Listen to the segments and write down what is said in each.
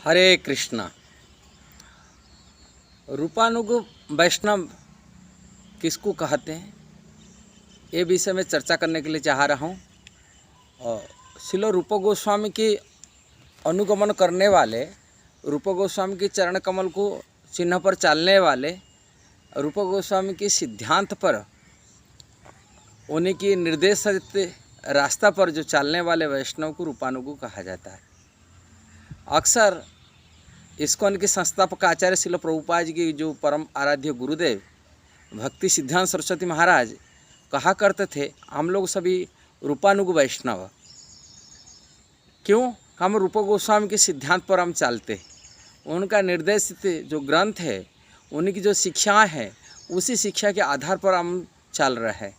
हरे कृष्णा। रूपानुग वैष्णव किसको कहते हैं, ये विषय में चर्चा करने के लिए चाह रहा हूँ। और श्रील रूप गोस्वामी की अनुगमन करने वाले, रूप गोस्वामी के चरण कमल को चिन्ह पर चलने वाले, रूप गोस्वामी के सिद्धांत पर, उन्हीं की निर्देशित रास्ता पर जो चलने वाले वैष्णव को रूपानुग कहा जाता है। अक्सर इस्कॉन के संस्थापक आचार्य श्रील प्रभुपाद जी के जो परम आराध्य गुरुदेव भक्ति सिद्धांत सरस्वती महाराज कहा करते थे, हम लोग सभी रूपानुग वैष्णव। क्यों? हम रूप गोस्वामी के सिद्धांत पर हम चलते हैं। उनका निर्देशित जो ग्रंथ है, उन्हीं की जो शिक्षाएं हैं, उसी शिक्षा के आधार पर हम चल रहे हैं,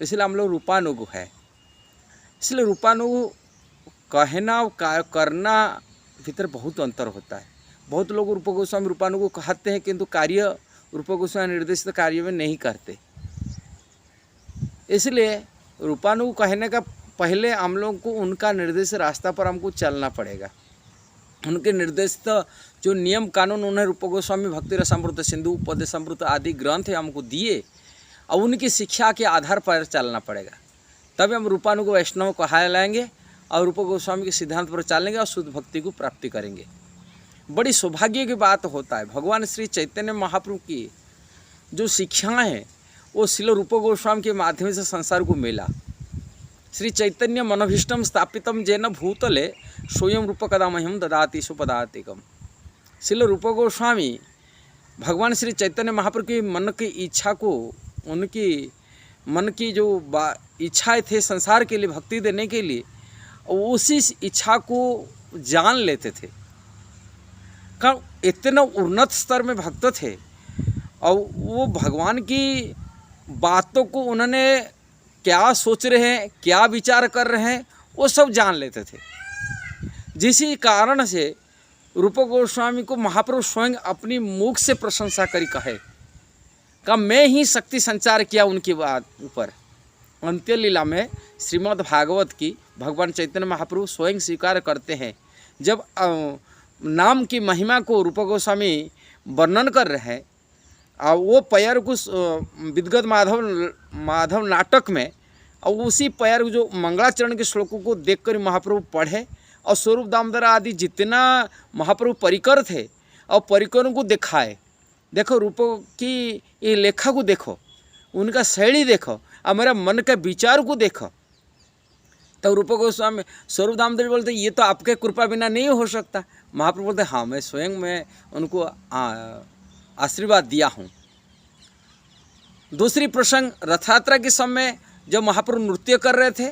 इसलिए हम लोग रूपानुग है। इसलिए रूपानुग कहना और करना भीतर बहुत अंतर होता है। बहुत लोग रूप गोस्वामी रूपानुग कहते हैं, किंतु कार्य रूप गोस्वामी निर्देशित कार्य में नहीं करते। इसलिए रूपानुग कहने का पहले हम लोग को उनका निर्देशित रास्ता पर हमको चलना पड़ेगा। उनके निर्देशित जो नियम कानून उन्हें रूप गोस्वामी भक्ति रसामृत सिंधु उपदेशामृत आदि ग्रंथ हमको दिए, और उनकी शिक्षा के आधार पर चलना पड़ेगा। तभी हम रूपानुग वैष्णव कहलाएंगे और रूप गोस्वामी के सिद्धांत पर चलेंगे और शुद्ध भक्ति को प्राप्ति करेंगे। बड़ी सौभाग्य की बात होता है। भगवान श्री चैतन्य महाप्रभु की जो शिक्षाएं हैं, वो श्रील रूप गोस्वामी के माध्यम से संसार को मिला। श्री चैतन्य मनोभीष्टम स्थापितम जैन भूतले स्वयं रूप कदा मह्यम ददाति सुपदातिकम। श्रील रूप गोस्वामी भगवान श्री चैतन्य महाप्रभु की मन की इच्छा को, उनकी मन की जो इच्छाएं थे संसार के लिए भक्ति देने के लिए, उसी इच्छा को जान लेते थे। कारण इतना उन्नत स्तर में भक्त थे और वो भगवान की बातों को उन्होंने क्या सोच रहे हैं, क्या विचार कर रहे हैं, वो सब जान लेते थे। जिसी कारण से रूप गोस्वामी को महाप्रभु स्वयं अपनी मुख से प्रशंसा करी कहे का मैं ही शक्ति संचार किया उनकी बात ऊपर। अंत्य लीला में श्रीमद् भागवत की भगवान चैतन्य महाप्रभु स्वयं स्वीकार करते हैं। जब नाम की महिमा को रूप गोस्वामी वर्णन कर रहे हैं, और वो पैर को विद्गत माधव नाटक में, और उसी पैर जो मंगलाचरण के श्लोकों को देखकर महाप्रभु पढ़े, और स्वरूप दामोदर आदि जितना महाप्रभु परिकर थे और परिकरों को दिखाए। देखो रूप की ये लेखा को देखो, उनका शैली देखो, और मेरा मन के विचार को देखो। तब रूप गोस्वामी स्वरूप दामोदर बोलते ये तो आपके कृपा बिना नहीं हो सकता। महाप्रभु बोलते हाँ, मैं स्वयं मैं उनको आशीर्वाद दिया हूँ। दूसरी प्रसंग रथ यात्रा के समय जब महाप्रभु नृत्य कर रहे थे,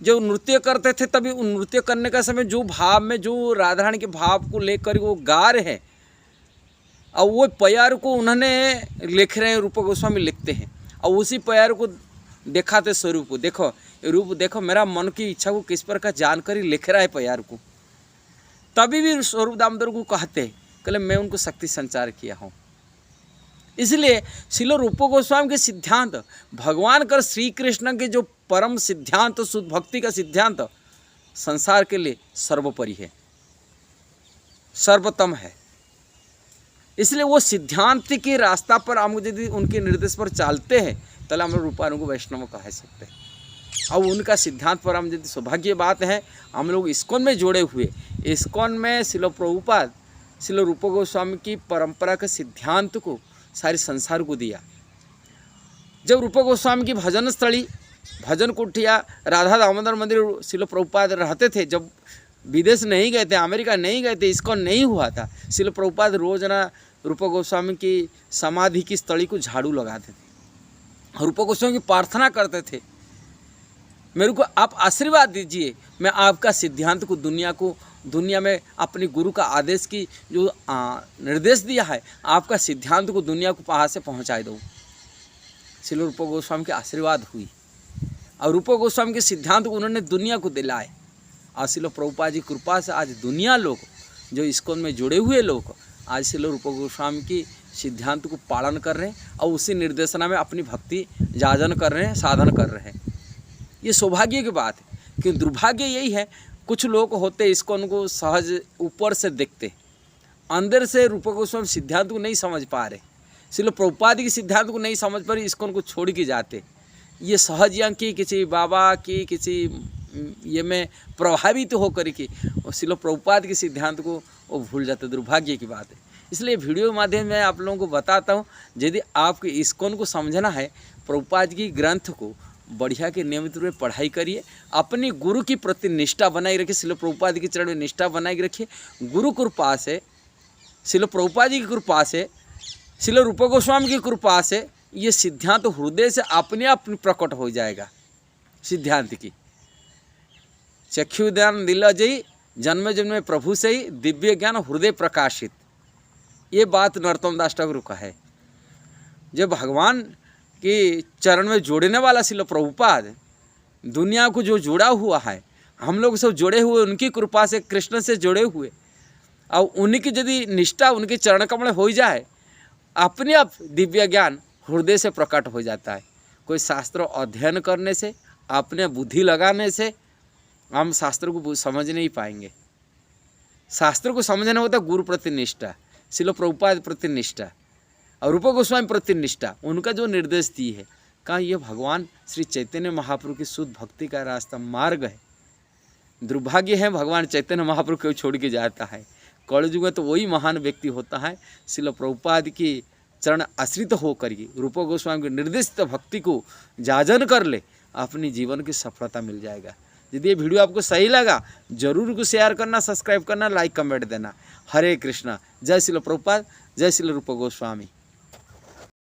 जब नृत्य करते थे, तभी उन नृत्य करने का समय जो भाव में, जो राधा रानी के भाव को लेकर वो गा रहे हैं, और वो प्यार को उन्होंने लिख रहे हैं, रूप गोस्वामी लिखते हैं, और उसी प्यार को दिखाते स्वरूप को। देखो रूप देखो, मेरा मन की इच्छा को किस प्रकार जानकारी लिख रहा है प्यार को। तभी भी स्वरूप दामोदर को कहले मैं उनको शक्ति संचार किया हूँ। इसलिए श्रील रूप गोस्वामी के सिद्धांत, भगवान कर श्री कृष्ण के जो परम सिद्धांत, शुद्ध भक्ति का सिद्धांत संसार के लिए सर्वोपरि है, सर्वोत्तम है। इसलिए वो सिद्धांत के रास्ता पर हम यदि उनके निर्देश पर चलते हैं, तो हम लोग रूपानुग वैष्णव कह सकते हैं। और उनका सिद्धांत पर हम यदि सौभाग्य बात है, हम लोग इस्कॉन में जोड़े हुए, इस्कॉन में श्रील प्रभुपाद श्रील रूप गोस्वामी की परंपरा के सिद्धांत को सारे संसार को दिया। जब रूप गोस्वामी की भजन स्थली, भजन कुटिया, राधा दामोदर मंदिर श्रील प्रभुपाद रहते थे, जब विदेश नहीं गए थे, अमेरिका नहीं गए थे, इस्कॉन नहीं हुआ था, श्रील प्रभुपाद रोजाना रूप गोस्वामी की समाधि की स्थली को झाड़ू लगाते थे। रूप गोस्वामी की प्रार्थना करते थे, मेरे को आप आशीर्वाद दीजिए, मैं आपका सिद्धांत को दुनिया में अपने गुरु का आदेश की जो निर्देश दिया है, आपका सिद्धांत को दुनिया को पास से पहुँचा दूँ। श्रील रूप गोस्वामी के आशीर्वाद हुई, और रूप गोस्वामी के सिद्धांत को उन्होंने दुनिया को दिलाए। और श्रील प्रभुपाद जी कृपा से आज दुनिया लोग, जो इस्कॉन में जुड़े हुए लोग, आज श्रील रूप गोस्वामी की सिद्धांत को पालन कर रहे हैं, और उसी निर्देशना में अपनी भक्ति जाजन कर रहे हैं, साधन कर रहे हैं। ये सौभाग्य की बात है। कि दुर्भाग्य यही है, कुछ लोग होते इसको उनको सहज ऊपर से देखते, अंदर से रूप गोस्वामी सिद्धांत को नहीं समझ पा रहे, श्रील प्रभुपाद की सिद्धांत को नहीं समझ पा रहे, इस्कॉन को छोड़ के जाते। ये सहज यहाँ की किसी बाबा की किसी ये में प्रभावित तो होकर के और श्रील प्रभुपाद के सिद्धांत को वो भूल जाते, दुर्भाग्य की बात है। इसलिए वीडियो के माध्यम में आप लोगों को बताता हूँ, यदि आपको इस्कॉन को समझना है, प्रभुपाद की ग्रंथ को बढ़िया के नियमित रूप में पढ़ाई करिए, अपनी गुरु की प्रति निष्ठा बनाए रखिए, श्रील प्रभुपाद के चरण में निष्ठा बनाए रखिए। गुरु कृपा से, श्रील प्रभुपाद जी की कृपा से, श्रील रूप गोस्वामी की कृपा से ये सिद्धांत हृदय से अपने आप प्रकट हो जाएगा। सिद्धांत की चक्षुदान दिल जई जन्म जन्म प्रभु से ही दिव्य ज्ञान हृदय प्रकाशित, ये बात नरोत्तम दास ठाकुर का है। जब भगवान के चरण में जोड़ने वाला श्रील प्रभुपाद दुनिया को जो जोड़ा हुआ है, हम लोग सब जुड़े हुए उनकी कृपा से, कृष्ण से जुड़े हुए, और उनकी यदि निष्ठा उनके चरण कमल हो जाए, अपने आप दिव्य ज्ञान हृदय से प्रकट हो जाता है। कोई शास्त्र अध्ययन करने से, अपने बुद्धि लगाने से हम शास्त्र को समझ नहीं पाएंगे। शास्त्र को समझना होता है गुरु प्रति निष्ठा, श्रील प्रभुपाद प्रति निष्ठा और रूप गोस्वामी प्रति निष्ठा। उनका जो निर्देश दी है, कहाँ ये भगवान श्री चैतन्य महाप्रभु की शुद्ध भक्ति का रास्ता मार्ग है। दुर्भाग्य है भगवान चैतन्य महाप्रभु को छोड़ के जाता है। कलयुग में तो वही महान व्यक्ति होता है श्रील प्रभुपाद की चरण आश्रित होकर के रूप गोस्वामी के निर्देशित भक्ति को जाजन कर ले, अपनी जीवन की सफलता मिल जाएगा। यदि ये वीडियो आपको सही लगा, जरूर को शेयर करना, सब्सक्राइब करना, लाइक कमेंट देना। हरे कृष्णा। जय श्रील प्रभुपाद, जय श्रील रूप गोस्वामी।